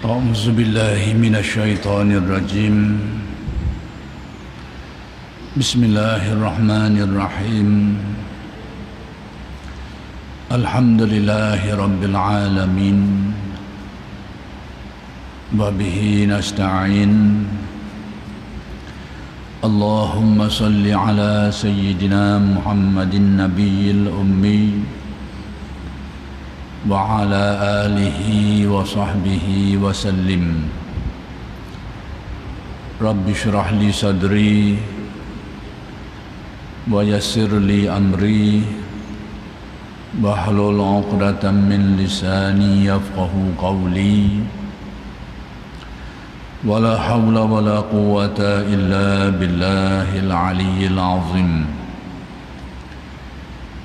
أعوذ بالله من الشيطان الرجيم بسم الله الرحمن الرحيم الحمد لله رب العالمين وبه نستعين اللهم صل على سيدنا محمد النبي الأمي وعلى آله وصحبه وسلم رب اشرح لي صدري ويسر لي أمري واحلل عقدة من لساني يفقه قولي ولا حول ولا قوة إلا بالله العلي العظيم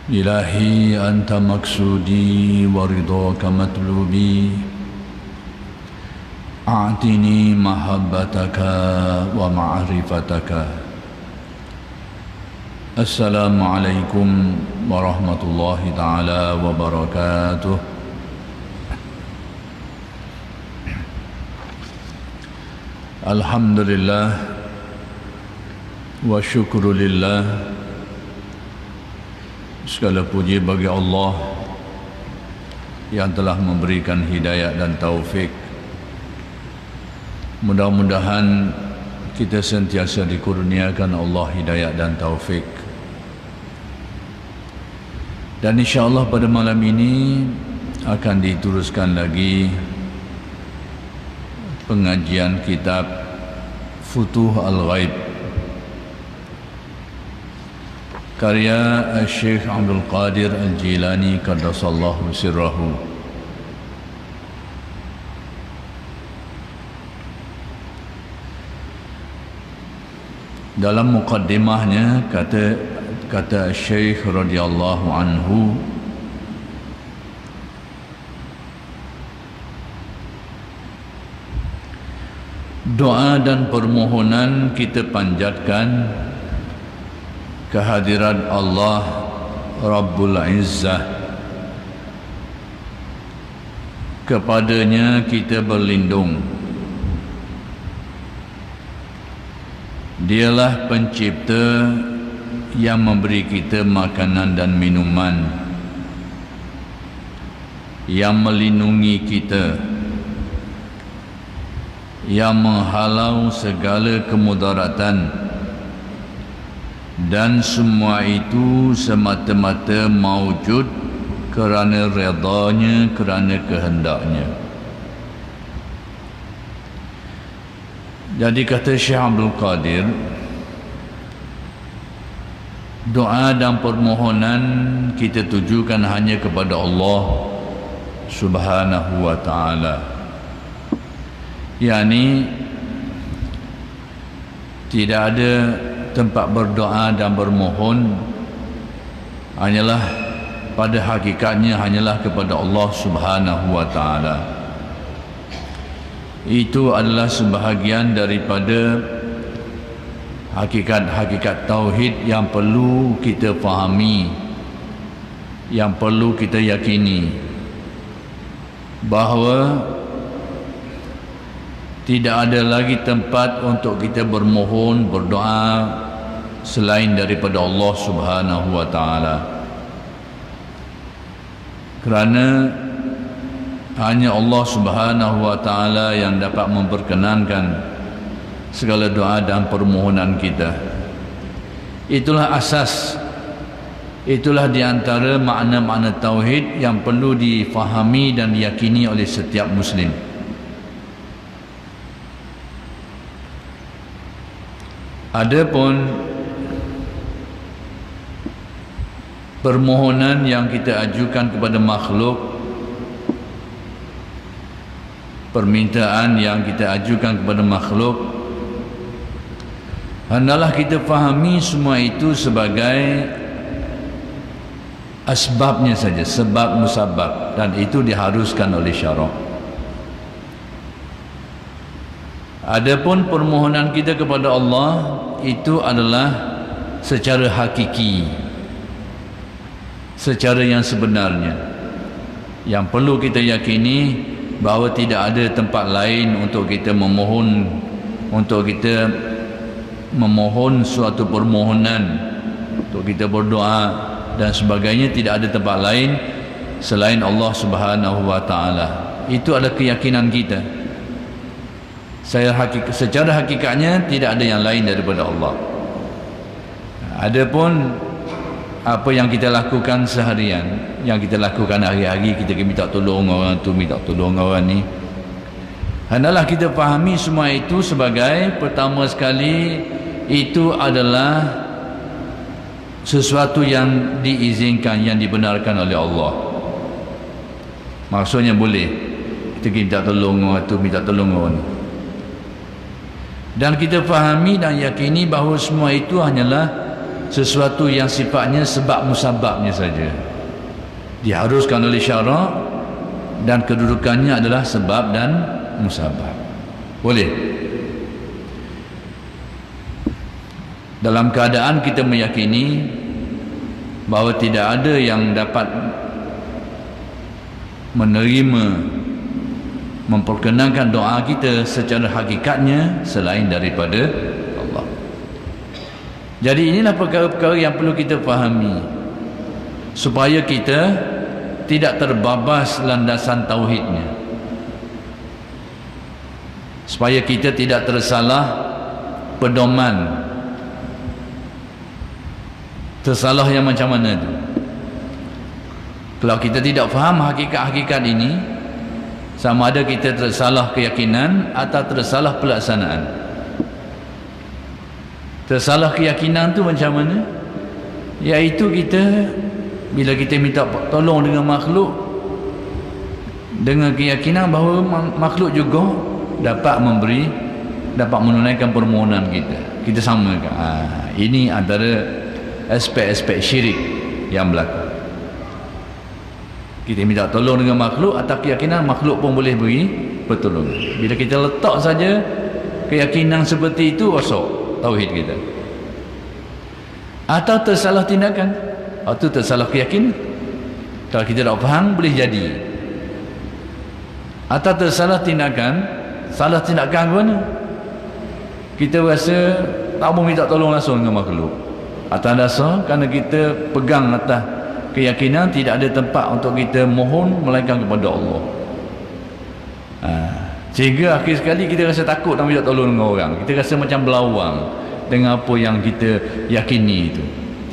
إلهي أنت مقصودي ورضاك مطلوبي أعطني محبتك ومعرفتك السلام عليكم ورحمة الله تعالى وبركاته الحمد لله والشكر لله. Segala puji bagi Allah yang telah memberikan hidayah dan taufik. Mudah-mudahan kita sentiasa dikurniakan Allah hidayah dan taufik. Dan insya-Allah pada malam ini akan diteruskan lagi pengajian kitab Futuh Al-Ghaib karya Syekh Abdul Qadir Al-Jilani Qaddasallahu sirrahu. Dalam muqaddimahnya kata Syekh radhiyallahu anhu, doa dan permohonan kita panjatkan kehadiran Allah Rabbul Izzah. Kepadanya kita berlindung. Dialah pencipta yang memberi kita makanan dan minuman, yang melindungi kita, yang menghalau segala kemudaratan, dan semua itu semata-mata maujud kerana redanya, kerana kehendaknya. Jadi kata Syekh Abdul Qadir, doa dan permohonan kita tujukan hanya kepada Allah Subhanahu wa ta'ala. Yani tidak ada tempat berdoa dan bermohon hanyalah pada hakikatnya hanyalah kepada Allah Subhanahu wa ta'ala. Itu adalah sebahagian daripada hakikat-hakikat tauhid yang perlu kita fahami, yang perlu kita yakini, bahawa tidak ada lagi tempat untuk kita bermohon, berdoa selain daripada Allah Subhanahu wa ta'ala. Kerana hanya Allah Subhanahu wa ta'ala yang dapat memperkenankan segala doa dan permohonan kita. Itulah asas, itulah di antara makna-makna tauhid yang perlu difahami dan diyakini oleh setiap muslim. Adapun permohonan yang kita ajukan kepada makhluk, permintaan yang kita ajukan kepada makhluk, hendaklah kita fahami semua itu sebagai asbabnya saja, sebab musabab, dan itu diharuskan oleh syarak. Adapun permohonan kita kepada Allah itu adalah secara hakiki, secara yang sebenarnya. Yang perlu kita yakini bahawa tidak ada tempat lain untuk kita memohon, untuk kita memohon suatu permohonan, untuk kita berdoa dan sebagainya. Tidak ada tempat lain selain Allah Subhanahu wa taala. Itu adalah keyakinan kita. Secara hakikatnya tidak ada yang lain daripada Allah. Adapun apa yang kita lakukan seharian, yang kita lakukan hari-hari, kita minta tolong orang tu, minta tolong orang ni, hendaklah kita fahami semua itu sebagai, pertama sekali, itu adalah sesuatu yang diizinkan, yang dibenarkan oleh Allah. Maksudnya boleh kita minta tolong orang tu, minta tolong orang ni. Dan kita fahami dan yakini bahawa semua itu hanyalah sesuatu yang sifatnya sebab musababnya saja, diharuskan oleh syarak, dan kedudukannya adalah sebab dan musabab. Boleh. Dalam keadaan kita meyakini bahawa tidak ada yang dapat menerima, memperkenankan doa kita secara hakikatnya selain daripada Allah. Jadi inilah perkara-perkara yang perlu kita fahami supaya kita tidak terbabas landasan tauhidnya, supaya kita tidak tersalah pedoman. Tersalah yang macam mana tu? Kalau kita tidak faham hakikat-hakikat ini, sama ada kita tersalah keyakinan atau tersalah pelaksanaan. Tersalah keyakinan tu macam mana? Iaitu kita, bila kita minta tolong dengan makhluk, dengan keyakinan bahawa makhluk juga dapat memberi, dapat menunaikan permohonan kita. Kita samakan. Ini antara aspek-aspek syirik yang berlaku. Kita minta tolong dengan makhluk atas keyakinan makhluk pun boleh beri pertolongan. Bila kita letak saja keyakinan seperti itu, rosak tauhid kita. Atau tersalah tindakan, atau tersalah keyakinan. Kalau kita tak faham, boleh jadi. Atau tersalah tindakan, salah tindakan ke mana? Kita rasa tak mau minta tolong langsung dengan makhluk. Atas dasar kerana kita pegang atas keyakinan tidak ada tempat untuk kita mohon melainkan kepada Allah. Sehingga akhir sekali kita rasa takut nak minta tolong dengan orang. Kita rasa macam berlawang dengan apa yang kita yakini itu.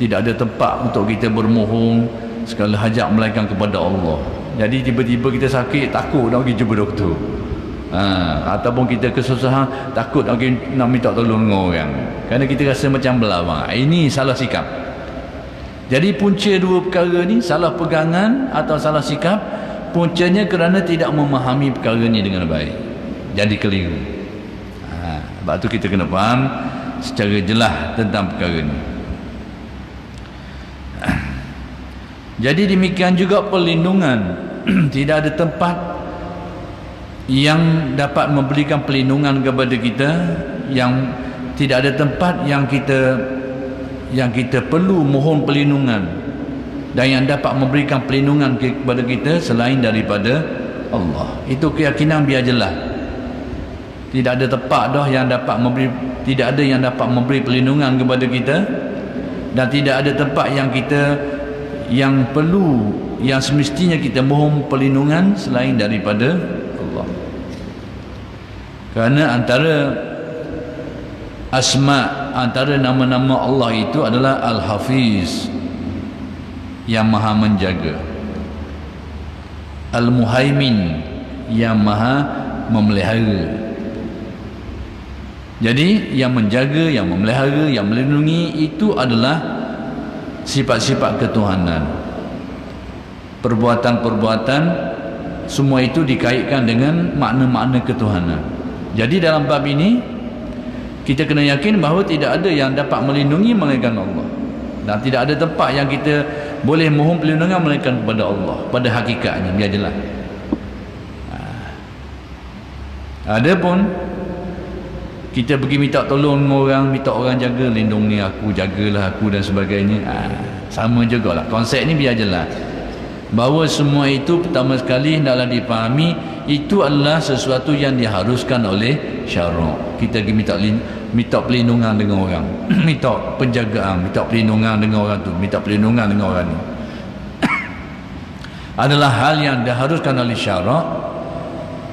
Tidak ada tempat untuk kita bermohon segala hajat melainkan kepada Allah. Jadi tiba-tiba kita sakit, takut nak pergi jumpa doktor. Ataupun kita kesusahan, takut nak minta tolong dengan orang, kerana kita rasa macam berlawang. Ini salah sikap. Jadi punca dua perkara ni, salah pegangan atau salah sikap, puncanya kerana tidak memahami perkara ni dengan baik, jadi keliru. Sebab tu kita kena faham secara jelas tentang perkara ni. Jadi demikian juga perlindungan. Tidak ada tempat yang dapat memberikan perlindungan kepada kita, yang tidak ada tempat yang kita perlu mohon perlindungan dan yang dapat memberikan perlindungan kepada kita selain daripada Allah. Itu keyakinan biar jelas. Tidak ada tempat dah yang dapat memberi, tidak ada yang dapat memberi perlindungan kepada kita, dan tidak ada tempat yang perlu, yang semestinya kita mohon perlindungan selain daripada Allah. Kerana antara asma, antara nama-nama Allah itu adalah Al-Hafiz, yang maha menjaga, Al-Muhaimin, yang maha memelihara. Jadi yang menjaga, yang memelihara, yang melindungi itu adalah sifat-sifat ketuhanan. Perbuatan-perbuatan semua itu dikaitkan dengan makna-makna ketuhanan. Jadi dalam bab ini kita kena yakin bahawa tidak ada yang dapat melindungi melainkan Allah, dan tidak ada tempat yang kita boleh mohon perlindungan melainkan kepada Allah pada hakikatnya, biar jelas. Adapun kita pergi minta tolong orang, minta orang jaga, lindungi aku, jagalah aku dan sebagainya, sama jugalah. Konsep ni biar jelas bahawa semua itu pertama sekali hendaklah dipahami itu adalah sesuatu yang diharuskan oleh syarak. Kita pergi minta perlindungan dengan orang minta penjagaan, minta perlindungan dengan orang tu, minta perlindungan dengan orang ni adalah hal yang diharuskan oleh syarak,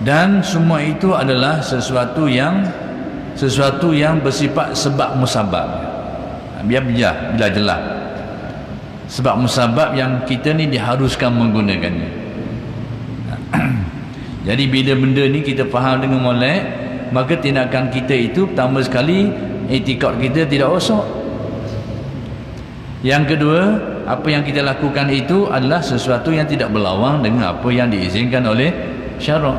dan semua itu adalah sesuatu yang bersifat sebab musabab. Biar jelas sebab musabab yang kita ni diharuskan menggunakannya. Jadi bila benda ni kita faham dengan molek, maka tindakan kita itu pertama sekali i'tikad kita tidak rosak. Yang kedua, apa yang kita lakukan itu adalah sesuatu yang tidak berlawan dengan apa yang diizinkan oleh syarak.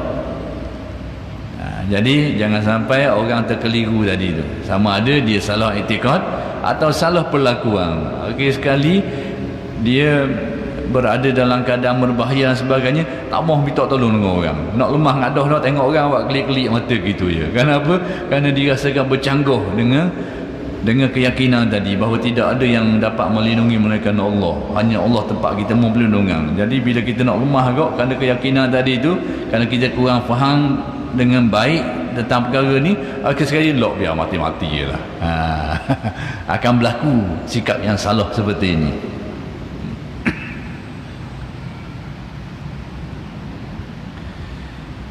Jadi jangan sampai orang terkeliru tadi tu, sama ada dia salah i'tikad atau salah perlakuan. Okey, sekali dia berada dalam keadaan berbahaya dan sebagainya, tak mahu minta tolong dengan orang, nak lemah ngadah nak tengok orang buat kelip-kelip mata gitu je. Kenapa? Kerana dia rasakan bercangguh dengan keyakinan tadi bahawa tidak ada yang dapat melindungi melainkan Allah, hanya Allah tempat kita mau perlindungan. Jadi bila kita nak lemah agak kerana keyakinan tadi itu, kerana kita kurang faham dengan baik tentang perkara ni, akhir sekali lock biar mati-mati je lah. Akan berlaku sikap yang salah seperti ini.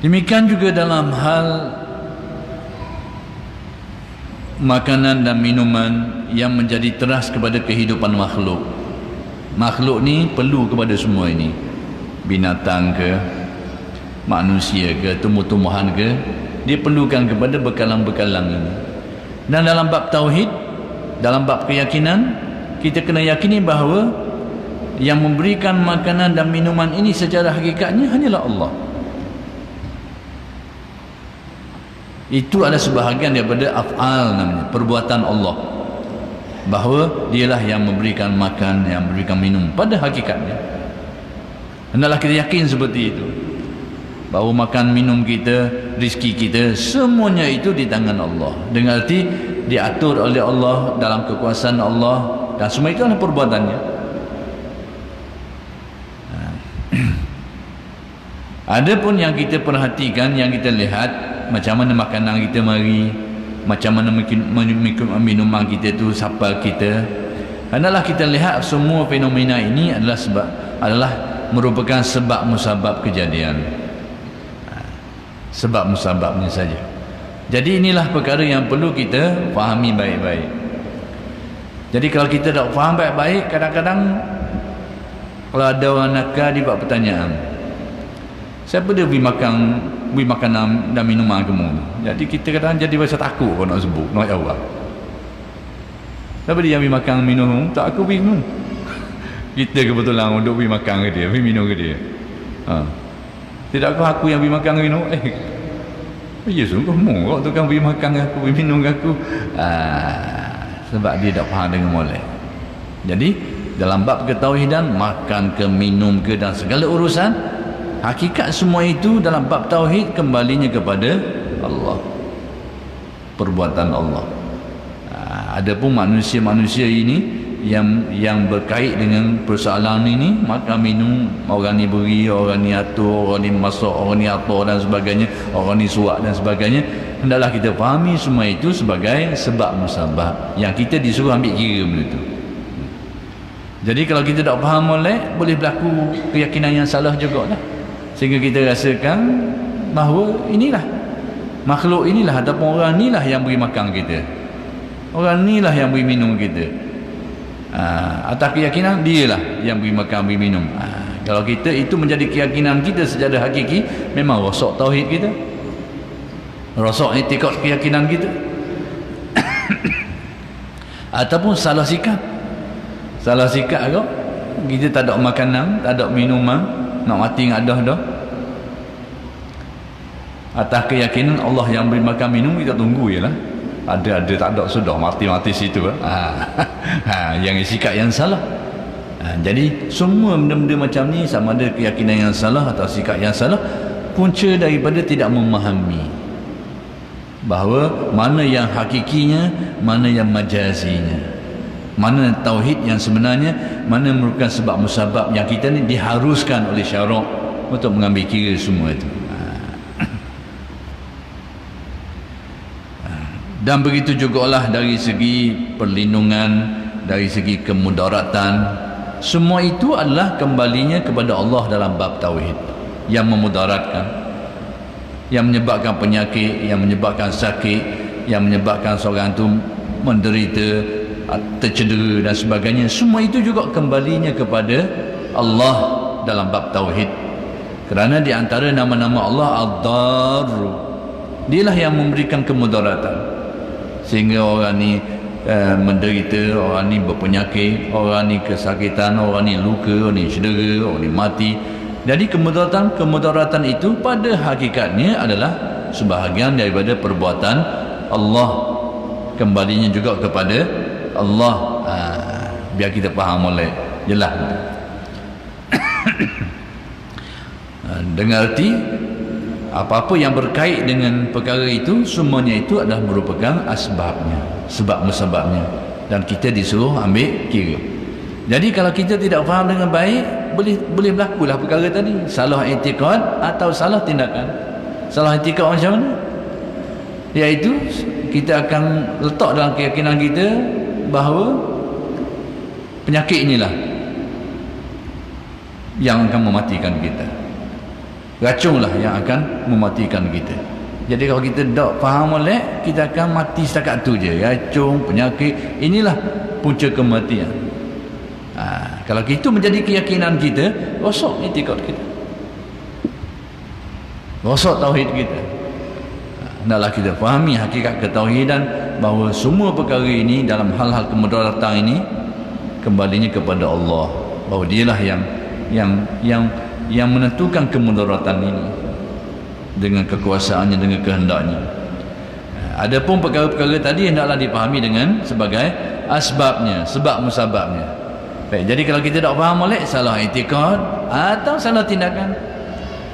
Demikian juga dalam hal makanan dan minuman yang menjadi teras kepada kehidupan makhluk. Makhluk ni perlu kepada semua ini, binatang ke, manusia ke, tumbuh-tumbuhan ke, dia perlukan kepada bekalan-bekalan ini. Dan dalam bab tauhid, dalam bab keyakinan, kita kena yakini bahawa yang memberikan makanan dan minuman ini secara hakikatnya hanyalah Allah. Itu adalah sebahagian daripada af'al namanya, perbuatan Allah, bahawa dialah yang memberikan makan, yang memberikan minum pada hakikatnya. Hendaklah kita yakin seperti itu, bahawa makan minum kita, rezeki kita, semuanya itu di tangan Allah, dengan arti diatur oleh Allah, dalam kekuasaan Allah, dan semua itu adalah perbuatannya. Adapun yang kita perhatikan, yang kita lihat, macam mana makanan kita mari, macam mana minuman kita tu sapa kita, hendaklah kita lihat semua fenomena ini adalah merupakan sebab musabab kejadian, sebab musababnya saja. Jadi inilah perkara yang perlu kita fahami baik-baik. Jadi kalau kita tak faham baik-baik, kadang-kadang kalau ada orang nakal dia buat pertanyaan, siapa dia beri makanan dan minuman kamu? Jadi kita kadang-kadang jadi rasa takut kalau nak sebut, nak jawab. Siapa dia yang beri makan minum? Tak, aku beri minum. Kita kebetulan untuk beri makan ke dia, beri minum ke dia. Tidakkah aku yang beri makan minum? Ya sungguh mu kau tu kan beri makan aku, beri minum aku. Sebab dia tak faham dengan molek. Jadi dalam bab ketauhidan, makan ke, minum ke, dan segala urusan, hakikat semua itu dalam bab tauhid kembalinya kepada Allah, perbuatan Allah. Adapun manusia-manusia ini yang berkait dengan persoalan ini, makan minum, orang ni beri, orang ni atur, orang ni masak, orang ni atur dan sebagainya, orang ni suap dan sebagainya, hendaklah kita fahami semua itu sebagai sebab musabab yang kita disuruh ambil kira benda itu. Jadi kalau kita tak faham molek, boleh berlaku keyakinan yang salah juga lah, sehingga kita rasakan bahawa inilah makhluk, inilah ataupun orang inilah yang beri makan kita, orang inilah yang beri minum kita. Atas keyakinan dialah yang beri makan, beri minum. Kalau kita itu menjadi keyakinan kita secara hakiki, memang rosak tauhid kita, rosak i'tikad keyakinan kita. Ataupun salah sikap agak kita tak ada makanan, tak ada minuman, nak mati ngadah dah. Atas keyakinan Allah yang beri makan minum, kita tunggu je lah. Ada tak ada, sudah mati situ. Yang sikap yang salah. Jadi semua benda-benda macam ni, sama ada keyakinan yang salah atau sikap yang salah, punca daripada tidak memahami bahawa mana yang hakikinya, mana yang majazinya, mana tauhid yang sebenarnya, mana merupakan sebab musabab yang kita ni diharuskan oleh syarak untuk mengambil kira semua itu. Dan begitu jugalah dari segi perlindungan, dari segi kemudaratan, semua itu adalah kembalinya kepada Allah dalam bab tauhid. Yang memudaratkan, yang menyebabkan penyakit, yang menyebabkan sakit, yang menyebabkan seorang itu menderita, tercedera dan sebagainya, semua itu juga kembalinya kepada Allah dalam bab tauhid. Kerana di antara nama-nama Allah Ad-Dar, dialah yang memberikan kemudaratan, sehingga orang ni menderita, orang ni berpenyakit, orang ni kesakitan, orang ni luka, orang ni cedera, orang ni mati. Jadi kemudaratan itu pada hakikatnya adalah sebahagian daripada perbuatan Allah, kembalinya juga kepada Allah. Biar kita faham oleh jelas. Dengan arti apa-apa yang berkait dengan perkara itu, semuanya itu adalah merupakan asbabnya, sebab-musababnya, dan kita disuruh ambil kira. Jadi kalau kita tidak faham dengan baik, boleh berlakulah perkara tadi, salah i'tiqad atau salah tindakan. Salah i'tiqad macam mana? Iaitu kita akan letak dalam keyakinan kita bahawa penyakit inilah yang akan mematikan kita, racunlah yang akan mematikan kita. Jadi kalau kita tak faham molek, kita akan mati setakat tu je. Racun, penyakit, inilah punca kematian. Kalau itu menjadi keyakinan kita, rosak i'tikad kita, rosak tauhid kita. Hendaklah kita fahami hakikat ketauhidan, bahawa semua perkara ini dalam hal-hal kemudaratan ini kembalinya kepada Allah, bahawa dialah yang menentukan kemudaratan ini dengan kekuasaannya, dengan kehendaknya. Adapun perkara-perkara tadi hendaklah dipahami dengan sebagai asbabnya, sebab musababnya. Baik, jadi kalau kita tak faham molek, salah i'tikad atau salah tindakan.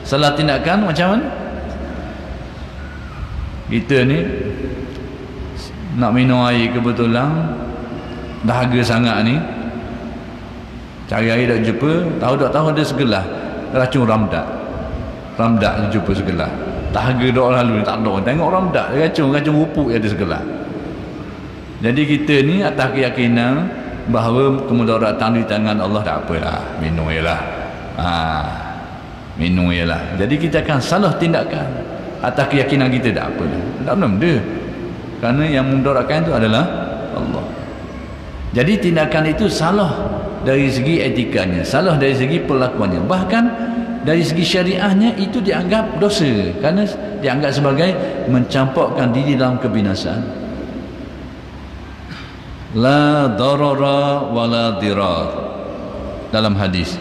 Salah tindakan macam mana? Kita ni nak minum air kebetulan, dahaga sangat ni, cari air tak jumpa, tahu ada segelas racun ramdak. Ramdak jumpa segelas. Dahaga dok lalu tak ada, tengok ramdak racun rupuk ada segelas. Jadi kita ni atas keyakinan bahawa kemudaratan di tangan Allah, tak apalah, minum ialah. Minum ialah. Jadi kita akan salah tindakan atas keyakinan kita, tak apalah, tak ada benda, kerana yang memudaratkan itu adalah Allah. Jadi tindakan itu salah dari segi etikanya, salah dari segi perlakuannya, bahkan dari segi syariahnya itu dianggap dosa, kerana dianggap sebagai mencampakkan diri dalam kebinasaan. La darara wa la dirar, dalam hadis,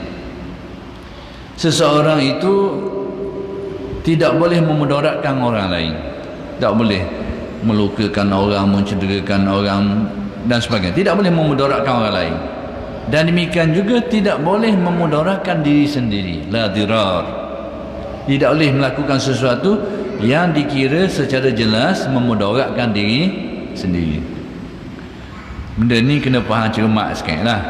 seseorang itu tidak boleh memudaratkan orang lain, tak boleh melukakan orang, mencederakan orang dan sebagainya, tidak boleh memudaratkan orang lain. Dan demikian juga tidak boleh memudaratkan diri sendiri, la dirar, tidak boleh melakukan sesuatu yang dikira secara jelas memudaratkan diri sendiri. Benda ni kena faham cermat sikit lah.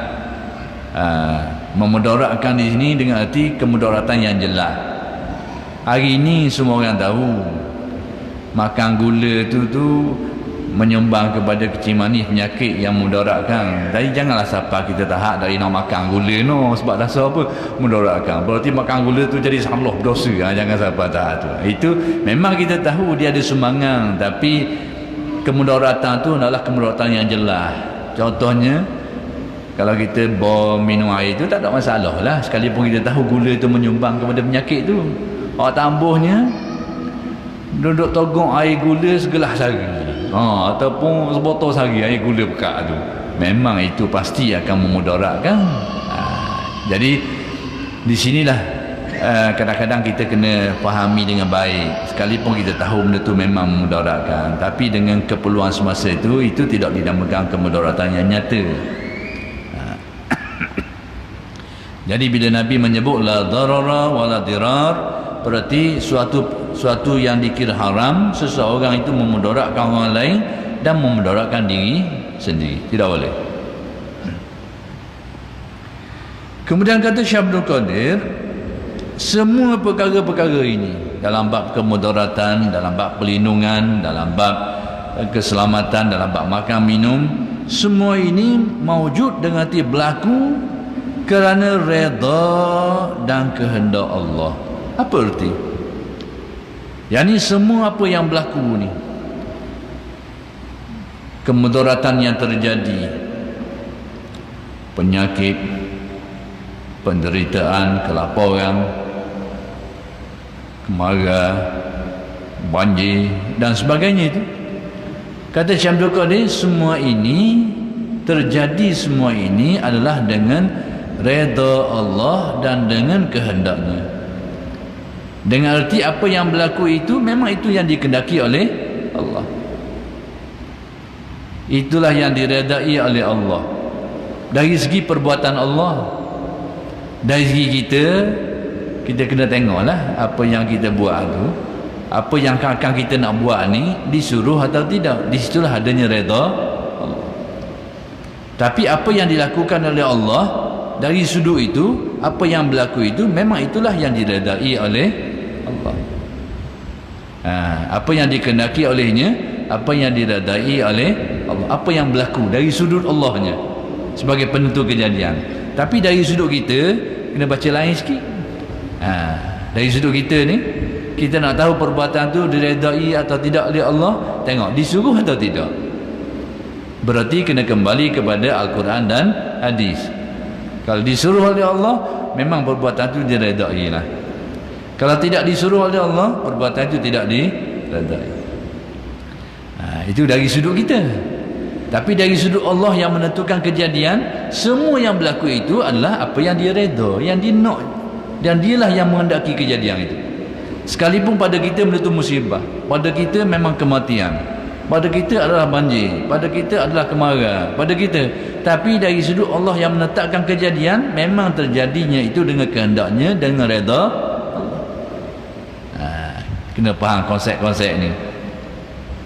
Memudaratkan di sini dengan arti kemudaratan yang jelas. Hari ini semua orang tahu makan gula tu menyumbang kepada kecil manis, penyakit yang mudaratkan. Jadi janganlah siapa kita tahap dari nak makan gula no, sebab dasar apa? Mudaratkan. Berarti makan gula tu jadi salah, dosa. Jangan siapa tahap tu. Itu memang kita tahu dia ada sumbangan, tapi kemudaratan tu adalah kemudaratan yang jelas. Contohnya, kalau kita minum air tu tak ada masalah lah, sekalipun kita tahu gula tu menyumbang kepada penyakit tu. Awak tambahnya duduk togong air gula segelas sehari, ataupun sebotol sehari air gula pekat tu, memang itu pasti akan memudaratkan. Jadi di sinilah kadang-kadang kita kena fahami dengan baik, sekalipun kita tahu benda tu memang memudaratkan, tapi dengan keperluan semasa itu tidak dinamakan kemudaratan yang nyata. Jadi bila Nabi menyebut la darara wa la dirar, berarti suatu yang dikira haram, seseorang itu memudaratkan orang lain dan memudaratkan diri sendiri, tidak boleh. Kemudian kata Syekh Abdul Qadir, semua perkara-perkara ini dalam bab kemudaratan, dalam bab pelindungan, dalam bab keselamatan dalam bab makan minum, semua ini maujud dengan arti berlaku kerana redha dan kehendak Allah. Apa erti? Yang ni semua apa yang berlaku ni, kemudaratan yang terjadi, penyakit, penderitaan, kelaparan, kemarau, banjir dan sebagainya itu, kata Syekh Abdul Qadir, semua ini terjadi, semua ini adalah dengan redha Allah dan dengan kehendaknya. Dengan arti apa yang berlaku itu memang itu yang dikehendaki oleh Allah, itulah yang diredai oleh Allah. Dari segi perbuatan Allah, dari segi kita kena tengoklah apa yang kita buat tu, apa yang akan kita nak buat ni disuruh atau tidak. Di situlah adanya redha Allah. Tapi apa yang dilakukan oleh Allah dari sudut itu, apa yang berlaku itu memang itulah yang diredai oleh Allah. Apa yang dikehendaki olehnya, apa yang diredai oleh Allah, apa yang berlaku dari sudut Allahnya sebagai penentu kejadian. Tapi dari sudut kita kena baca lain sikit. Dari sudut kita ni, kita nak tahu perbuatan tu diredai atau tidak oleh Allah, tengok disuruh atau tidak. Berarti kena kembali kepada Al-Quran dan hadis. Kalau disuruh oleh Allah, memang perbuatan tu diredai lah. Kalau tidak disuruh oleh Allah, perbuatan itu tidak diredai. Itu dari sudut kita. Tapi dari sudut Allah yang menentukan kejadian, semua yang berlaku itu adalah apa yang dia redha, yang dia nak, dan dialah yang menghendaki kejadian itu. Sekalipun pada kita benda musibah, pada kita memang kematian, pada kita adalah banjir, pada kita adalah kemarau, pada kita, tapi dari sudut Allah yang menetapkan kejadian, memang terjadinya itu dengan kehendaknya, dengan redha Allah. Kena faham konsep-konsep ni,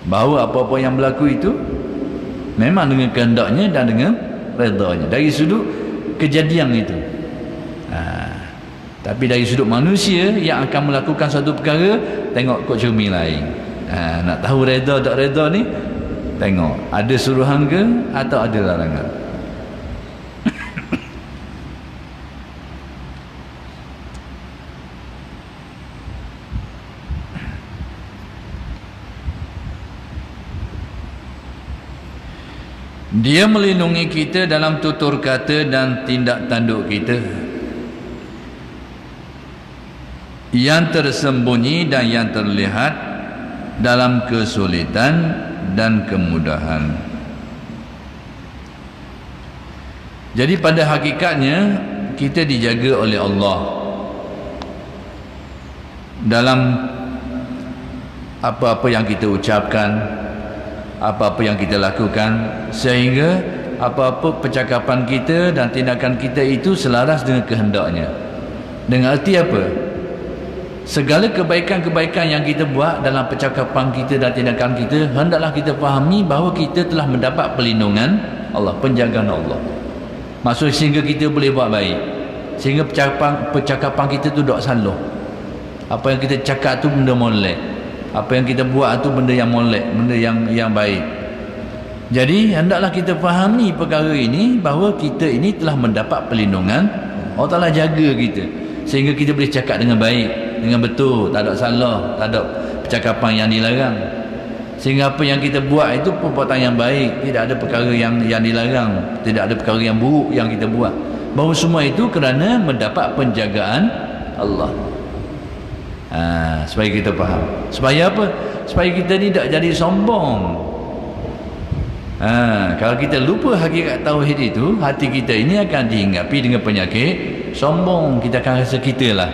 bahawa apa-apa yang berlaku itu memang dengan kehendaknya dan dengan redanya dari sudut kejadian itu. Tapi dari sudut manusia yang akan melakukan satu perkara, tengok kok cermin lain. Nak tahu reda tak reda ni, tengok ada suruhan ke atau ada larangan. Dia melindungi kita dalam tutur kata dan tindak tanduk kita, yang tersembunyi dan yang terlihat, dalam kesulitan dan kemudahan. Jadi pada hakikatnya kita dijaga oleh Allah dalam apa-apa yang kita ucapkan, apa-apa yang kita lakukan, sehingga apa-apa percakapan kita dan tindakan kita itu selaras dengan kehendaknya. Dengan arti apa? Segala kebaikan-kebaikan yang kita buat dalam percakapan kita dan tindakan kita, hendaklah kita fahami bahawa kita telah mendapat perlindungan Allah, penjagaan Allah. Maksud sehingga kita boleh buat baik, sehingga percakapan kita tu tak salah. Apa yang kita cakap tu benda molek, apa yang kita buat tu benda yang molek, benda yang baik. Jadi hendaklah kita fahami perkara ini, bahawa kita ini telah mendapat perlindungan Allah Ta'ala, jaga kita sehingga kita boleh cakap dengan baik, dengan betul, tak ada salah, tak ada percakapan yang dilarang, sehingga apa yang kita buat itu perbuatan yang baik, tidak ada perkara yang dilarang, tidak ada perkara yang buruk yang kita buat. Bahawa semua itu kerana mendapat penjagaan Allah. Supaya kita faham. Supaya apa? Supaya kita ni tak jadi sombong. Kalau kita lupa hakikat tauhid itu, hati kita ini akan dihinggapi dengan penyakit sombong. Kita akan rasa kitalah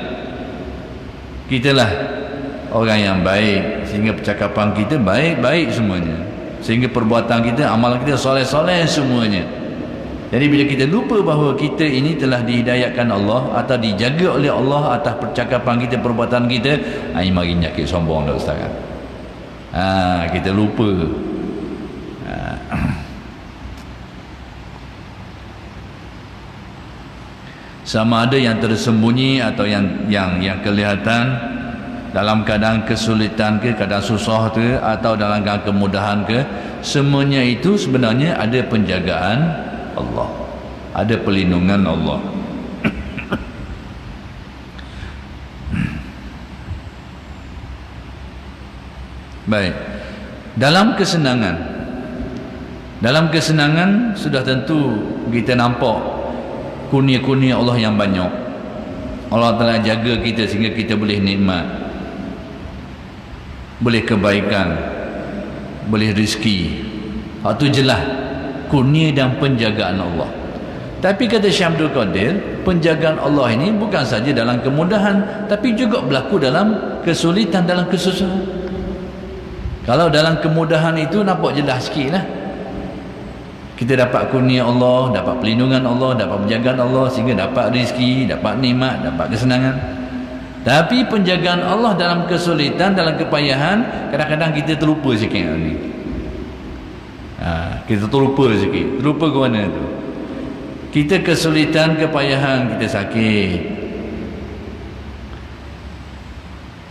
orang yang baik, sehingga percakapan kita baik-baik semuanya, sehingga perbuatan kita, amalan kita soleh-soleh semuanya. Jadi bila kita lupa bahawa kita ini telah dihidayatkan Allah atau dijaga oleh Allah atas percakapan kita, perbuatan kita, ini mari nyakit sombong dah sekarang. Kita lupa. Sama ada yang tersembunyi atau yang kelihatan, dalam keadaan kesulitan ke, keadaan susah ke, atau dalam keadaan kemudahan ke, semuanya itu sebenarnya ada penjagaan Allah, ada perlindungan Allah. Baik, dalam kesenangan sudah tentu kita nampak kurnia-kurnia Allah yang banyak. Allah telah jaga kita sehingga kita boleh nikmat, boleh kebaikan, boleh rezeki. Itu jelas kurnia dan penjagaan Allah. Tapi kata Syekh Abdul Qadir, penjagaan Allah ini bukan saja dalam kemudahan, tapi juga berlaku dalam kesulitan, dalam kesusahan. Kalau dalam kemudahan itu nampak jelas sikit lah, kita dapat kurnia Allah, dapat perlindungan Allah, dapat penjagaan Allah, sehingga dapat rezeki, dapat nikmat, dapat kesenangan. Tapi penjagaan Allah dalam kesulitan, dalam kepayahan, kadang-kadang kita terlupa sikit ni. Kita terlupa sikit. Terlupa ke mana tu? Kita kesulitan, kepayahan, kita sakit.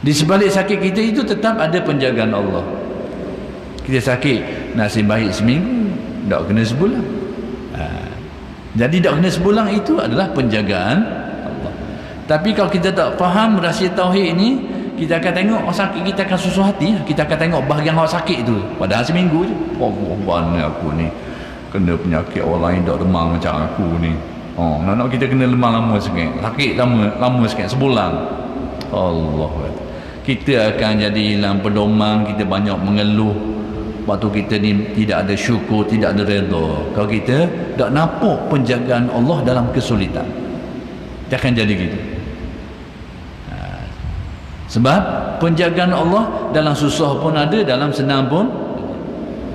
Di sebalik sakit kita itu tetap ada penjagaan Allah. Kita sakit, nasib baik seminggu, tak kena sebulan. Jadi tak kena sebulan itu adalah penjagaan Allah. Tapi kalau kita tak faham rahsia tauhid ini, kita akan tengok orang sakit, kita akan susah hati. Kita akan tengok bahagian orang sakit itu, padahal seminggu je. Mana aku ni kena penyakit orang lain tak demam macam aku ni. Nak kita kena lemah lama sikit, sakit lama sikit, sebulan. Allah, kita akan jadi hilang pedoman, kita banyak mengeluh. Waktu kita ni tidak ada syukur, tidak ada redha. Kalau kita tak nampak penjagaan Allah dalam kesulitan, dia akan jadi gitu. Sebab penjagaan Allah dalam susah pun ada, dalam senang pun.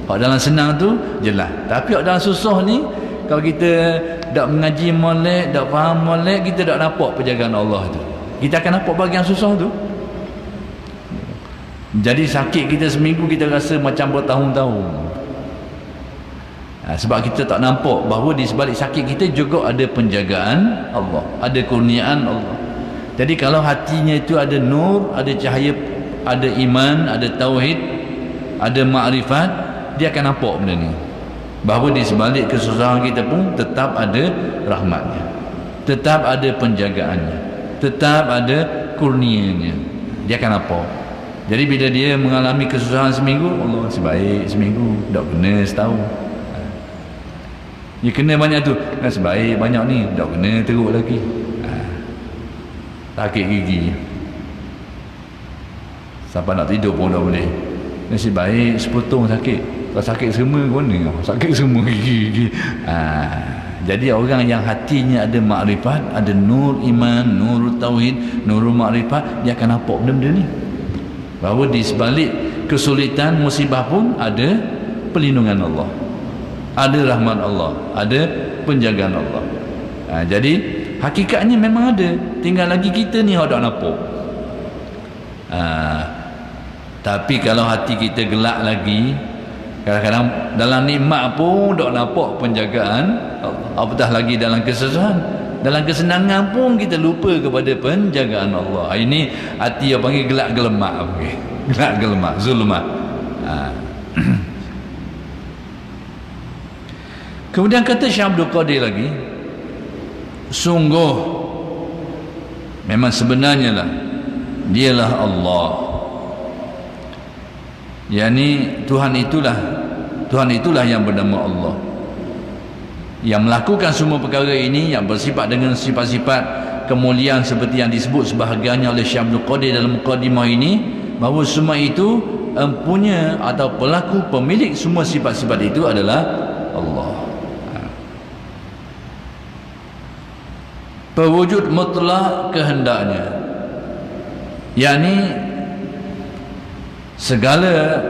Kalau dalam senang tu jelas. Tapi kalau dalam susah ni, kalau kita tak mengaji molek, tak faham molek, kita tak nampak penjagaan Allah tu. Kita akan nampak bahagian susah tu. Jadi sakit kita seminggu, kita rasa macam bertahun-tahun. Sebab kita tak nampak bahawa di sebalik sakit kita juga ada penjagaan Allah, ada kurniaan Allah. Jadi kalau hatinya itu ada nur, ada cahaya, ada iman, ada tauhid, ada makrifat, dia akan nampak benda ni, bahawa di sebalik kesusahan kita pun tetap ada rahmatnya, tetap ada penjagaannya, tetap ada kurnianya. Dia akan nampak. Jadi bila dia mengalami kesusahan seminggu, Allah sebaik seminggu, tak kena setahun. Dia kena banyak tu, sebaik banyak ni, tak kena teruk lagi. Sakit gigi, sampai nak tidur pun tak boleh. Nasib baik sepotong sakit. Kalau sakit semua ke mana? Sakit semua gigi. Jadi orang yang hatinya ada makrifat, ada nur iman, nur tauhid, nur makrifat, dia akan nampak benda-benda ni, bahawa di sebalik kesulitan, musibah pun ada perlindungan Allah, ada rahmat Allah, ada penjagaan Allah. Jadi hakikatnya memang ada, tinggal lagi kita ni tak nampak. Tapi kalau hati kita gelak lagi, kadang-kadang dalam nikmat pun tak nampak penjagaan Allah, apatah lagi dalam kesusahan. Dalam kesenangan pun kita lupa kepada penjagaan Allah. Ini hati yang panggil gelak gelemak. Gelak gelemak, zulmat. Kemudian kata Syekh Abdul Qadir lagi, sungguh memang sebenarnya lah dialah Allah. Yani Tuhan itulah yang bernama Allah, yang melakukan semua perkara ini, yang bersifat dengan sifat-sifat kemuliaan seperti yang disebut sebahagiannya oleh Syekh Abdul Qadir dalam mukadimah ini, bahawa semua itu empunya atau pelaku pemilik semua sifat-sifat itu adalah Allah. Pewujud mutlak kehendaknya, yakni segala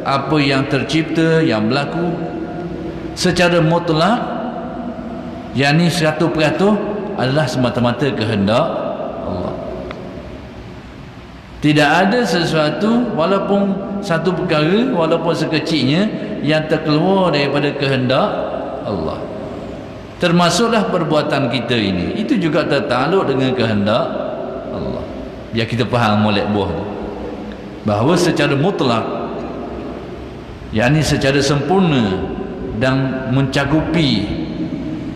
apa yang tercipta, yang berlaku secara mutlak, yakni 100% adalah semata-mata kehendak Allah. Tidak ada sesuatu, walaupun satu perkara, walaupun sekecilnya, yang terkeluar daripada kehendak Allah. Termasuklah perbuatan kita ini, itu juga tertakluk dengan kehendak Allah. biar kita faham molek buah tu, bahawa secara mutlak, yakni secara sempurna dan mencakupi,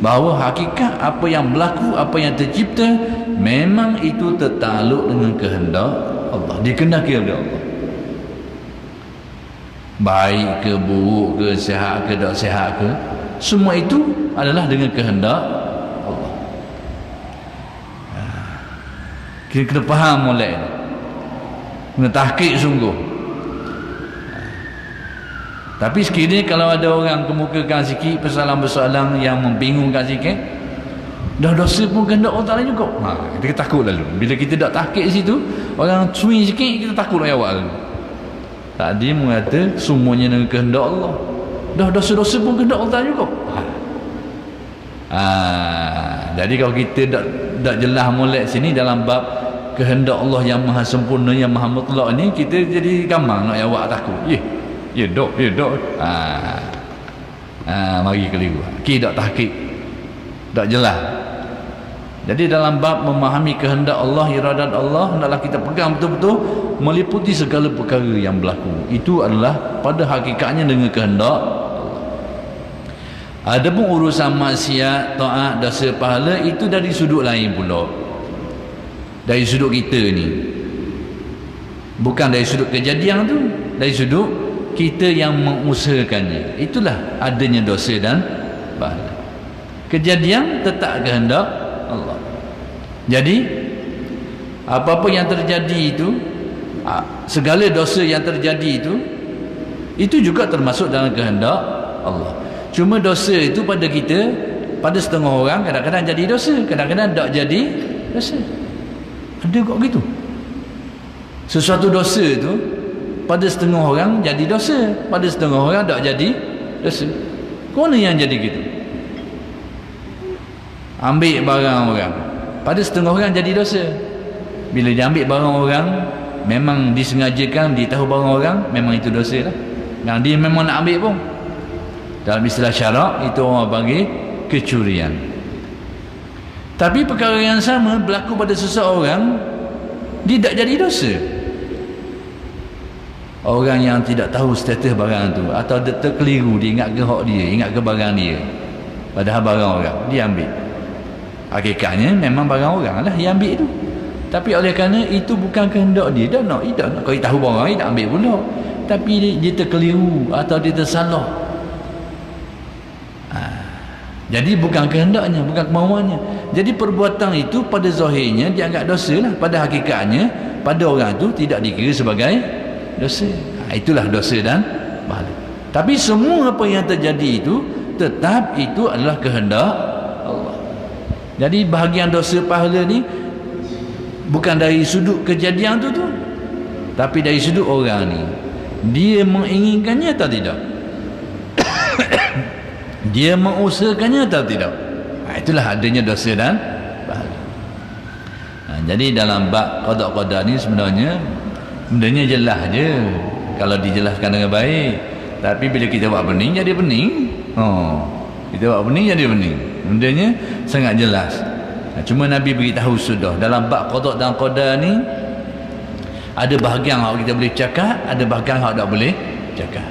bahawa hakikat apa yang berlaku, apa yang tercipta, memang itu tertakluk dengan kehendak Allah, dikehendaki oleh Allah. Baik ke buruk ke, sihat ke tak sihat ke, semua itu adalah dengan kehendak Allah. Kita kena faham molek ni, kena tahqiq sungguh. Tapi sekiranya kalau ada orang kemukakan sikit persoalan-persoalan yang membingungkan sikit, dah dosa pun kehendak Allah Ta'ala juga, kita takut lalu. Bila kita tak tahqiq situ, orang swing sikit, kita takut ayat awal lalu. Tadi mengata semuanya dengan kehendak Allah, dah dosa-dosa pun kehendak Allah Ta'ala juga. Jadi kalau kita tak jelas molek sini dalam bab kehendak Allah yang maha sempurna, yang maha mutlak ni, kita jadi gampang nak awak takut. Ya dok. Mari keliru. Kita tak tahqiq, tak jelas. Jadi dalam bab memahami kehendak Allah, iradat Allah, hendaklah kita pegang betul-betul meliputi segala perkara yang berlaku. Itu adalah pada hakikatnya dengan kehendak Allah. Adapun urusan maksiat, taat, dosa, pahala, itu dari sudut lain pula. Dari sudut kita ni. Bukan dari sudut kejadian tu, dari sudut kita yang mengusahakannya. Itulah adanya dosa dan pahala. Kejadian tetap kehendak Allah. Jadi apa-apa yang terjadi itu, segala dosa yang terjadi itu juga termasuk dalam kehendak Allah. Cuma dosa itu pada kita, pada setengah orang kadang-kadang jadi dosa, kadang-kadang tak jadi dosa. Ada kok gitu. Sesuatu dosa itu pada setengah orang jadi dosa, pada setengah orang tak jadi dosa. Mana yang jadi gitu? Ambil barang orang, pada setengah orang jadi dosa. Bila dia ambil barang orang, memang disengajakan, dia tahu barang orang, memang itu dosa lah. Yang dia memang nak ambil pun. Dalam istilah syarak, itu orang panggil kecurian. Tapi perkara yang sama berlaku pada seseorang, dia tak jadi dosa. Orang yang tidak tahu status barang tu, atau dia terkeliru, dia ingat ke hak dia, ingat ke barang dia, padahal barang orang, dia ambil. Hakikatnya memang barang orang lah yang ambil itu. Tapi oleh kerana itu bukan kehendak dia, dia nak. Kalau dia tahu barang dia tak ambil pula. Tapi dia terkeliru atau dia tersalah. Jadi bukan kehendaknya, bukan kemauannya. Jadi perbuatan itu pada zahirnya dianggap dosa lah. Pada hakikatnya pada orang itu tidak dikira sebagai dosa. Itulah dosa dan pahala. Tapi semua apa yang terjadi itu tetap itu adalah kehendak Allah. Jadi bahagian dosa pahala ni bukan dari sudut kejadian tu, tapi dari sudut orang ni. Dia menginginkannya atau tidak? Dia mengusahakannya atau tidak? Itulah adanya dosa dan pahala. Jadi dalam bab qada qadar ni sebenarnya bendanya jelas je kalau dijelaskan dengan baik. Tapi bila kita buat pening jadi pening. Kita buat pening jadi pening. Bendanya sangat jelas. Cuma Nabi beritahu sudah dalam bab qada dan qadar ni ada bahagian yang kita boleh cakap, ada bahagian yang tak boleh cakap.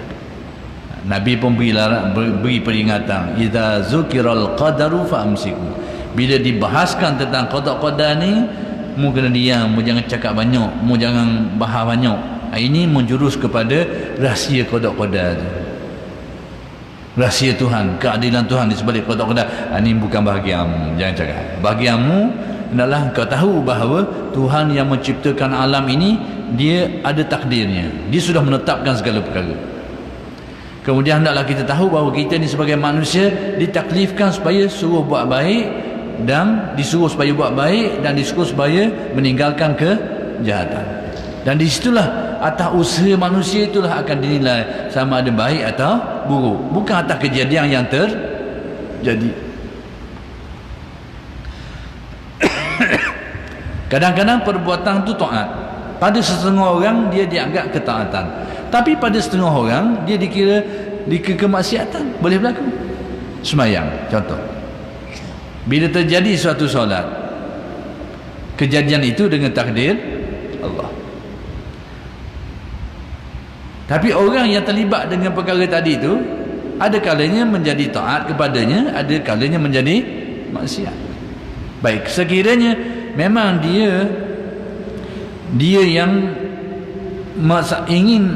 Nabi pun beri peringatan, idza zukiral qadaru famsiku. Bila dibahaskan tentang qada qadar ni, mu kena diam, mu jangan cakap banyak, mu jangan bahas banyak. Ini menjurus kepada rahsia qada qadar tu. Rahsia Tuhan, keadilan Tuhan di sebalik qada qadar. Ini bukan bahagianmu, jangan cakap. Bahagianmu adalah kau tahu bahawa Tuhan yang menciptakan alam ini, dia ada takdirnya. Dia sudah menetapkan segala perkara. Kemudian hendaklah kita tahu bahawa kita ni sebagai manusia ditaklifkan supaya suruh buat baik, dan disuruh supaya buat baik, dan disuruh supaya meninggalkan kejahatan. Dan disitulah atas usaha manusia itulah akan dinilai sama ada baik atau buruk, bukan atas kejadian yang terjadi. Kadang-kadang perbuatan itu taat. Pada setengah orang dia dianggap ketaatan, tapi pada setengah orang dia dikira kemaksiatan. Boleh berlaku. Semayang contoh, bila terjadi suatu solat, kejadian itu dengan takdir Allah. Tapi orang yang terlibat dengan perkara tadi tu, ada kalanya menjadi taat kepadanya, ada kalanya menjadi maksiat. Baik, sekiranya memang dia yang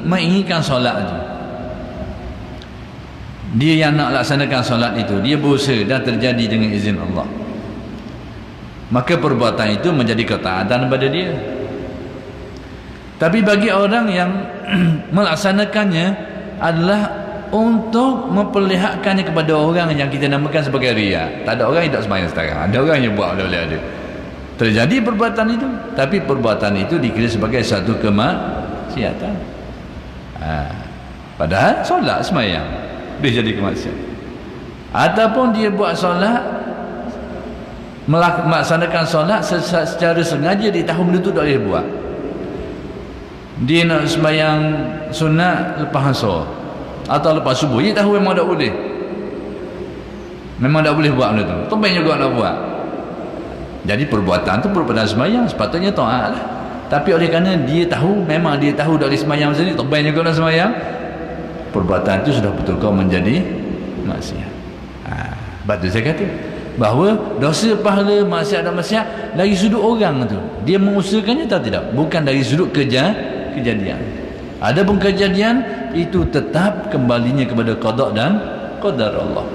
menginginkan solat itu, dia yang nak laksanakan solat itu, dia berusaha dan terjadi dengan izin Allah, maka perbuatan itu menjadi ketaatan kepada dia. Tapi bagi orang yang melaksanakannya adalah untuk memperlihatkannya kepada orang yang kita namakan sebagai riya. Tak ada orang yang tak sembahyang sekarang, ada orang yang buat boleh ada. Terjadi perbuatan itu, tapi perbuatan itu dikira sebagai satu kemaksiatan. Padahal solat sembahyang, dia jadi kemaksiatan. Ataupun dia buat solat, melaksanakan solat secara sengaja, dia tahu benda tu tak boleh buat. Dia nak sembahyang sunat lepas asar atau lepas subuh, dia tahu memang tak boleh, memang tak boleh buat benda tu, tombeng juga nak buat. Jadi perbuatan tu perbuatan sembahyang, sepatutnya taat lah. Tapi oleh kerana dia tahu, memang dia tahu tak boleh sembahyang macam ni, tombeng juga nak sembahyang, perbuatan tu sudah betul-betul menjadi maksiat. Sebab tu saya kata bahawa dosa, pahala, maksiat dan maksiat dari sudut orang tu, dia mengusahakannya atau tidak, bukan dari sudut kejadian. Adapun kejadian itu tetap kembalinya kepada qada dan qadar Allah.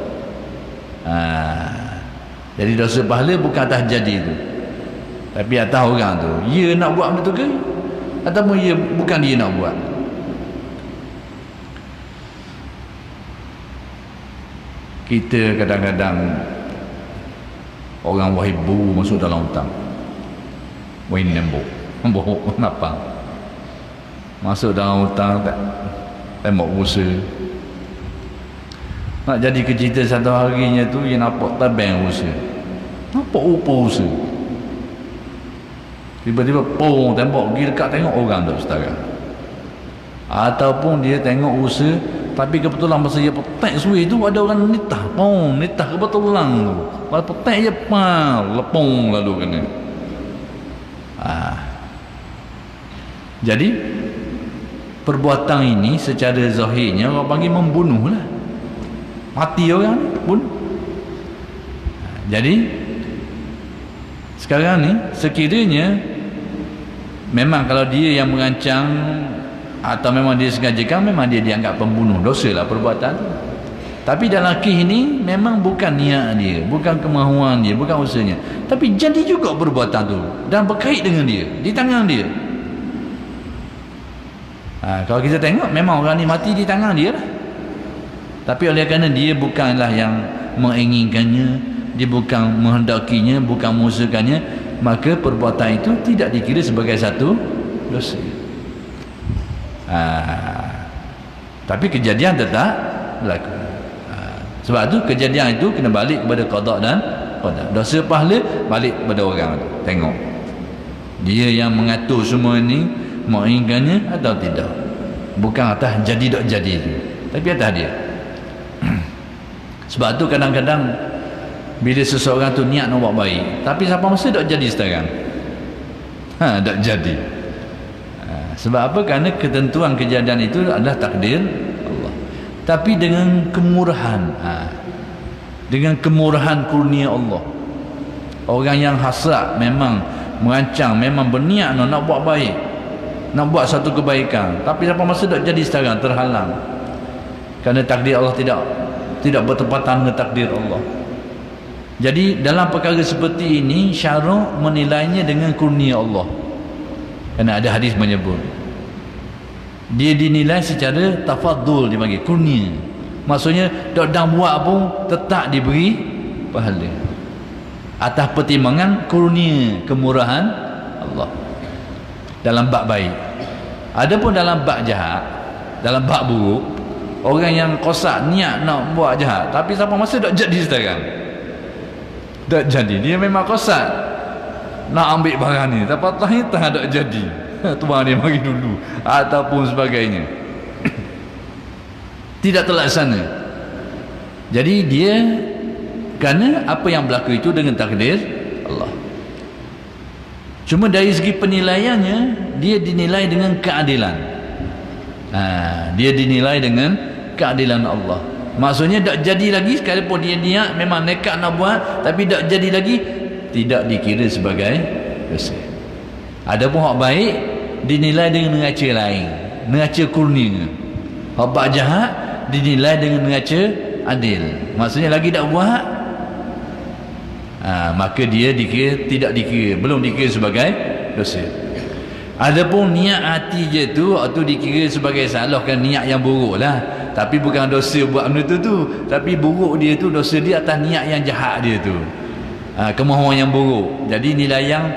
Jadi dosa pahala bukan atas jadi tu, tapi atas orang tu, dia nak buat benda tu ke, ataupun dia bukan dia nak buat. Kita kadang-kadang orang wahibu masuk dalam hutang, wahin nembok kenapa masuk dalam hutang, tak tembok usaha. Nak jadi kecita satu harinya tu, dia nampak tabeng usaha, nampak rupa usaha, tiba-tiba pong tembok pergi dekat, tengok orang tak setara. Ataupun dia tengok usaha, tapi kebetulan masa dia petek suai tu ada orang nitah, nitah kebetulan tu, kalau petek je lepong lalu kena. Jadi perbuatan ini secara zahirnya orang panggil membunuh lah, mati orang ni, bunuh. Jadi sekarang ni sekiranya memang kalau dia yang mengancam atau memang dia sengajakan, memang dia dianggap pembunuh, dosa lah perbuatan tu. Tapi dalam kisah ini memang bukan niat dia, bukan kemahuan dia, bukan usahanya, tapi jadi juga perbuatan tu dan berkait dengan dia, di tangan dia. Kalau kita tengok memang orang ni mati di tangan dia lah. Tapi oleh kerana dia bukanlah yang menginginkannya, dia bukan menghendakinya, bukan mengusahakannya, maka perbuatan itu tidak dikira sebagai satu dosa. Tapi kejadian tetap berlaku. Sebab tu kejadian itu kena balik kepada qada dan qadar. Dosa pahala balik kepada orang tu. Tengok dia yang mengatur semua ini, menginginkannya atau tidak, bukan atas jadi tak jadi tu, tapi atas dia. Sebab tu kadang-kadang bila seseorang tu niat nak buat baik, tapi siapa masa tak jadi sekarang, tak jadi. Sebab apa? Kerana ketentuan kejadian itu adalah takdir Allah, tapi dengan kemurahan, dengan kemurahan kurnia Allah. Orang yang hasad memang merancang, memang berniat nak buat baik, nak buat satu kebaikan, tapi siapa masa tak jadi sekarang, terhalang kerana takdir Allah tidak bertepatan dengan takdir Allah. Jadi dalam perkara seperti ini syara' menilainya dengan kurnia Allah, kerana ada hadis menyebut dia dinilai secara tafadul, dia bagi kurnia, maksudnya tak dah buat pun tetap diberi pahala atas pertimbangan kurnia, kemurahan Allah dalam bab baik. Adapun dalam bab jahat, dalam bab buruk, orang yang kosak niat nak buat jahat, tapi siapa masa tak jadi sekarang, tak jadi, dia memang kosak nak ambil barang ni, tapi tak jadi, tuan dia bagi dulu ataupun sebagainya, tidak terlaksana. Jadi dia kerana apa yang berlaku itu dengan takdir Allah. Cuma dari segi penilaiannya, dia dinilai dengan keadilan. Dia dinilai dengan keadilan Allah. Maksudnya tak jadi lagi, sekalipun dia niat memang nekat nak buat, tapi tak jadi lagi, tidak dikira sebagai dosa. Adapun hak baik dinilai dengan neraca lain, neraca kurnia. Hak buat jahat dinilai dengan neraca adil. Maksudnya lagi tak buat, maka dia tidak dikira, belum dikira sebagai dosa. Adapun niat hati je tu, itu dikira sebagai salah, kan niat yang buruk lah. Tapi bukan dosa buat benda tu, tapi buruk dia tu, dosa dia atas niat yang jahat dia tu, kemahuan yang buruk. Jadi nilai yang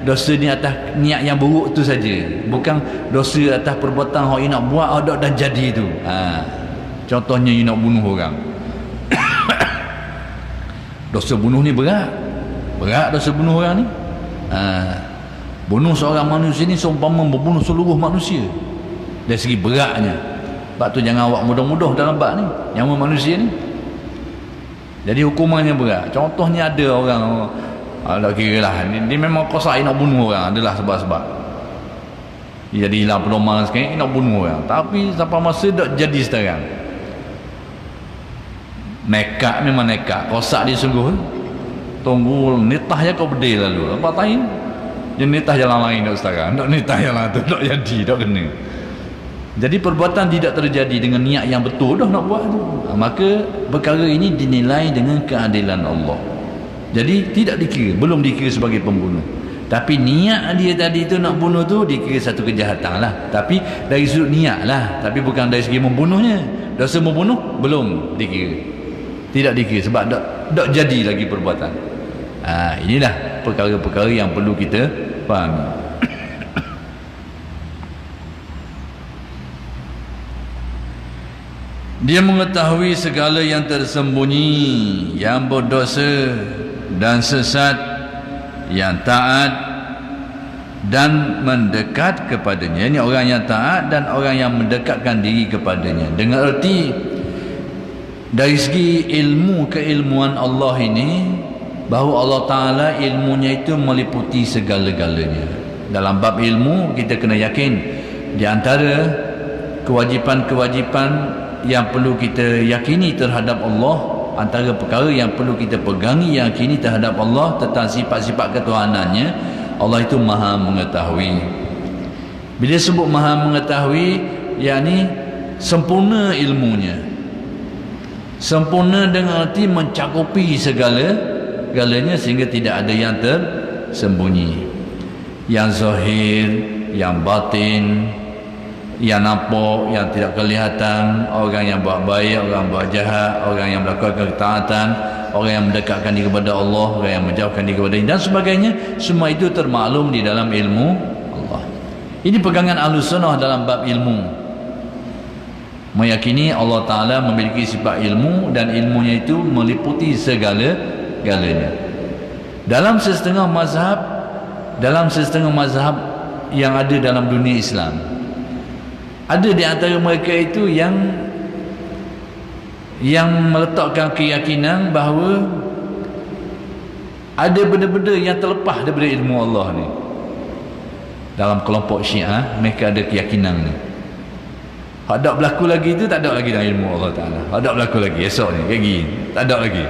dosa ni atas niat yang buruk tu saja, bukan dosa atas perbuatan yang nak buat ada dah jadi tu. Contohnya you nak bunuh orang. Dosa bunuh ni berat dosa bunuh orang ni. Bunuh seorang manusia ni seumpama membunuh seluruh manusia dari segi beratnya. Sebab tu jangan awak mudah-mudah dalam bab ni, nyawa manusia ni. Jadi hukumannya berat. Contohnya ada orang, tak kira lah, dia memang kosak nak bunuh orang, adalah sebab-sebab dia jadi hilang pedoman sekarang, nak bunuh orang, tapi sampai masa tak jadi sekarang. Nekat, memang nekat, kosak dia sungguh. Tunggu nitah je kau bedil lalu, apa tahu dia nitah jalan lain tak sekarang, tak nitah jalan tu, tak jadi, tak kena. Jadi perbuatan tidak terjadi dengan niat yang betul dah nak buat tu, maka perkara ini dinilai dengan keadilan Allah. Jadi tidak dikira, belum dikira sebagai pembunuh. Tapi niat dia tadi tu nak bunuh tu dikira satu kejahatan lah. Tapi dari sudut niat lah, tapi bukan dari segi membunuhnya. Dosa membunuh belum dikira, tidak dikira sebab tak jadi lagi perbuatan. Inilah perkara-perkara yang perlu kita fahami. Dia mengetahui segala yang tersembunyi, yang berdosa dan sesat, yang taat dan mendekat kepadanya. Ini orang yang taat dan orang yang mendekatkan diri kepadanya. Dengan erti dari segi ilmu keilmuan Allah ini, bahawa Allah Ta'ala ilmunya itu meliputi segala-galanya. Dalam bab ilmu kita kena yakin di antara kewajipan-kewajipan yang perlu kita yakini terhadap Allah, antara perkara yang perlu kita pegangi, yakini terhadap Allah tentang sifat-sifat ketuhanannya, Allah itu maha mengetahui. Bila sebut maha mengetahui, yakni sempurna ilmunya, sempurna dengan arti mencakupi segala-galanya sehingga tidak ada yang tersembunyi, yang zahir, yang batin, yang nampak, yang tidak kelihatan, orang yang buat baik, orang buat jahat, orang yang melakukan ketaatan, orang yang mendekatkan diri kepada Allah, orang yang menjauhkan diri kepada dan sebagainya. Semua itu termaklum di dalam ilmu Allah. Ini pegangan Ahlussunnah dalam bab ilmu, meyakini Allah Ta'ala memiliki sifat ilmu dan ilmunya itu meliputi segala-galanya. Dalam setengah mazhab yang ada dalam dunia Islam, ada di antara mereka itu yang meletakkan keyakinan bahawa ada benda-benda yang terlepas daripada ilmu Allah ni. Dalam kelompok Syiah, mereka ada keyakinan ni. Hak tak berlaku lagi itu tak ada lagi dalam ilmu Allah Ta'ala. Hak tak berlaku lagi esok ni, kayak gini, tak ada lagi.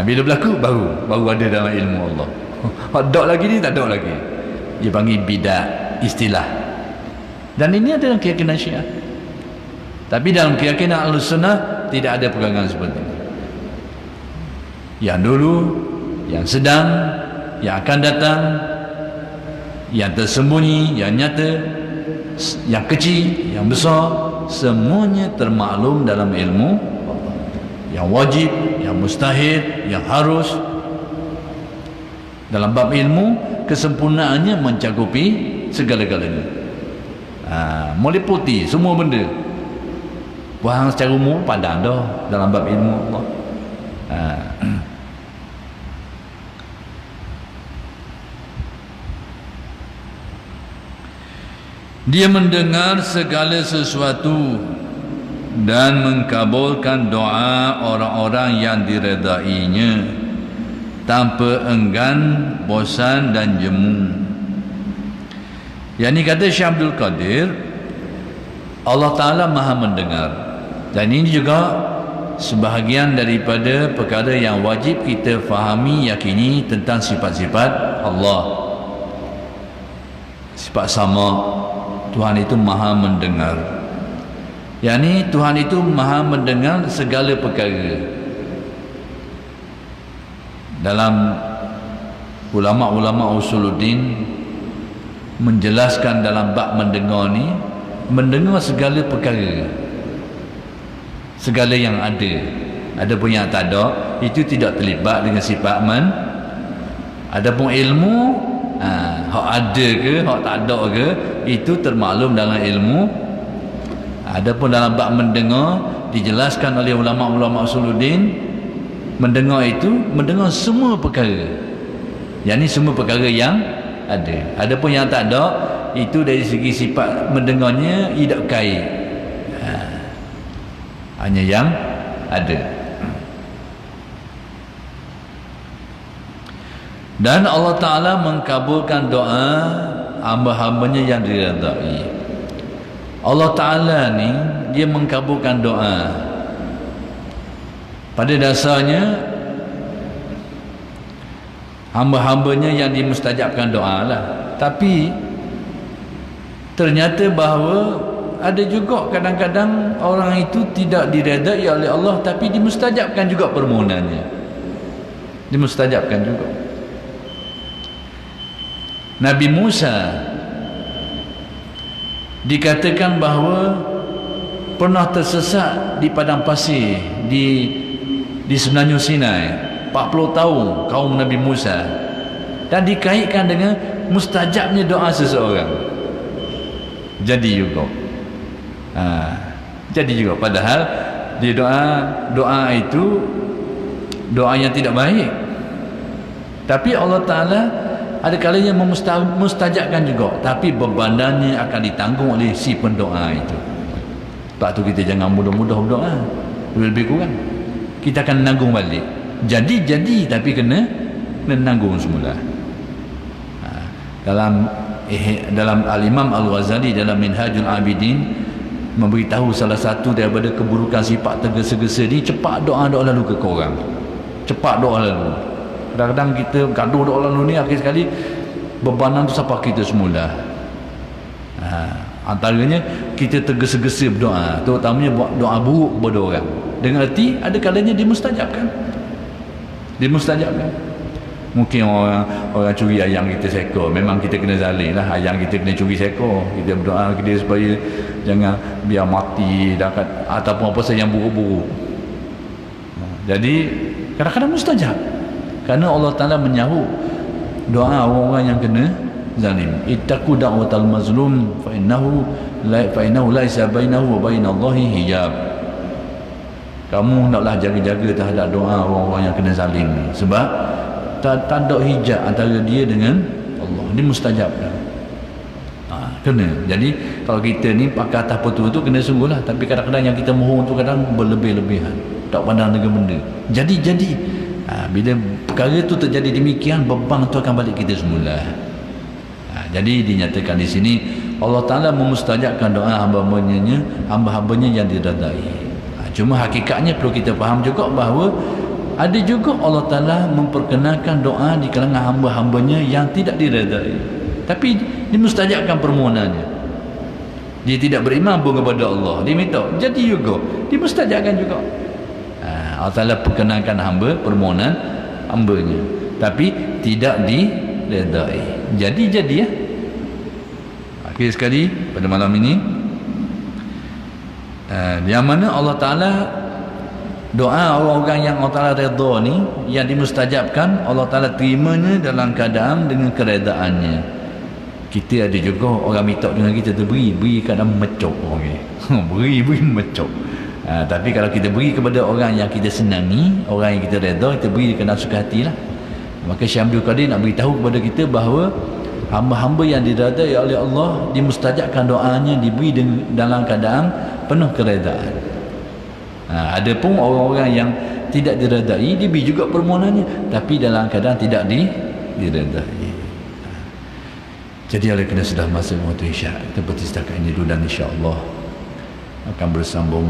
Bila berlaku baru ada dalam ilmu Allah. Hak tak lagi ni tak ada lagi. Dia panggil bidah istilah. Dan ini adalah keyakinan Syiah. Tapi dalam keyakinan Ahlussunnah tidak ada pegangan seperti ini. Yang dulu, yang sedang, yang akan datang, yang tersembunyi, yang nyata, yang kecil, yang besar, semuanya termaklum dalam ilmu Allah. Yang wajib, yang mustahil, yang harus. Dalam bab ilmu, kesempurnaannya mencakupi segala-galanya. Meliputi semua benda. Buang secara umum pandang dah dalam bab ilmu Allah. Dia mendengar segala sesuatu dan mengkabulkan doa orang-orang yang diredainya tanpa enggan, bosan dan jemu. Yang ni kata Syekh Abdul Qadir, Allah Ta'ala maha mendengar. Dan ini juga sebahagian daripada perkara yang wajib kita fahami, yakini tentang sifat-sifat Allah. Sifat sama, Tuhan itu maha mendengar. Yang ni Tuhan itu maha mendengar segala perkara. Dalam ulama-ulama usuluddin menjelaskan dalam bab mendengar ni, mendengar segala perkara, segala yang ada. Ada pun yang tak ada, itu tidak terlibat dengan sifat ada pun ilmu, hak ada ke hak tak ada ke, itu termaklum dalam ilmu. Ada pun dalam bab mendengar dijelaskan oleh ulama-ulama usuluddin, mendengar itu mendengar semua perkara. Yang ni semua perkara yang ada. Ada pun yang tak ada, itu dari segi sifat mendengarnya tidak kait, hanya yang ada. Dan Allah Ta'ala mengkabulkan doa hamba-hambanya yang diridai. Allah Ta'ala ni dia mengkabulkan doa. Pada dasarnya hamba-hambanya yang dimustajabkan doa lah. Tapi ternyata bahawa ada juga kadang-kadang orang itu tidak diredai oleh Allah, tapi dimustajabkan juga permohonannya, dimustajabkan juga. Nabi Musa dikatakan bahawa pernah tersesat di padang pasir di Semenanjung Sinai 40 tahun kaum Nabi Musa, dan dikaitkan dengan mustajabnya doa seseorang. Jadi juga jadi juga, padahal di doa itu doa yang tidak baik, tapi Allah Ta'ala ada kalanya memustajabkan juga, tapi bebanannya akan ditanggung oleh si pendoa itu. Sebab tu kita jangan mudah-mudah berdoa, lebih kurang kita akan nanggung balik. Jadi tapi kena nanggung semula. Dalam Al-Imam Al-Ghazali dalam Minhajul Abidin memberitahu salah satu daripada keburukan sifat tergesa-gesa ni, cepat doa lalu ke korang, cepat doa lalu. Kadang-kadang kita gaduh doa lalu ni, akhir sekali bebanan tu siapa kita semula. Antaranya kita tergesa-gesa berdoa, terutamanya buat doa buruk kepada orang, dengan erti ada kalanya dimustajabkan. Mungkin orang curi ayam kita seekor, memang kita kena zalim lah, ayam kita kena curi seekor, kita berdoa dia supaya jangan biar mati dapat, ataupun apa saja yang buruk-buruk. Jadi kadang-kadang mustajab, kerana Allah Ta'ala menyahut doa orang-orang yang kena zalim. Ittaqu da'watal mazlum fa innahu laisa bainahu wa bainallahi hijab. Kamu hendaklah jaga-jaga terhadap doa orang-orang yang kena zalim, sebab tak ada hijab antara dia dengan Allah. Dia mustajabkan. Kena. Jadi kalau kita ni pakai atas betul-betul kena sungguhlah, tapi kadang-kadang yang kita mohon tu kadang berlebih-lebihan, tak pandang dengan benda. Jadi bila perkara tu terjadi demikian, beban tu akan balik kita semula. Jadi dinyatakan di sini Allah Ta'ala memustajabkan doa hamba-hambanya yang diridai. Cuma hakikatnya perlu kita faham juga bahawa ada juga Allah Ta'ala memperkenalkan doa di kalangan hamba-hambanya yang tidak diredai, tapi dimustajabkan permohonannya. Dia tidak beriman pun kepada Allah, dia minta, jadi juga dimustajabkan juga. Allah Ta'ala perkenalkan hamba permohonan hambanya, tapi tidak diredai. Jadi ya. Akhir sekali pada malam ini, yang mana Allah Ta'ala doa orang-orang yang Allah Ta'ala redha ni, yang dimustajabkan, Allah Ta'ala terimanya dalam keadaan dengan keredaannya. Kita ada juga orang minta dengan kita tu beri kadang mecok orang beri mecok. Tapi kalau kita beri kepada orang yang kita senangi, orang yang kita redha, kita beri dengan suka hati lah. Maka Syekh Abdul Qadir nak beritahu kepada kita bahawa hamba-hamba yang diredai oleh Allah, dimustajabkan doanya, diberi dalam keadaan penuh keredaan. Ada pun orang-orang yang tidak diredai, diberi juga permohonannya, tapi dalam keadaan tidak diredai. Jadi oleh kerana sudah masuk waktu isyak, kita berhenti setakat ini dulu, dan insya-Allah akan bersambung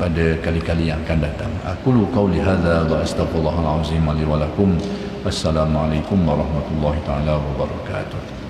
pada kali-kali yang akan datang. Aqulu qawli hadza wa astaghfirullahal azim li wa lakum. Wassalamualaikum warahmatullahi taala wabarakatuh.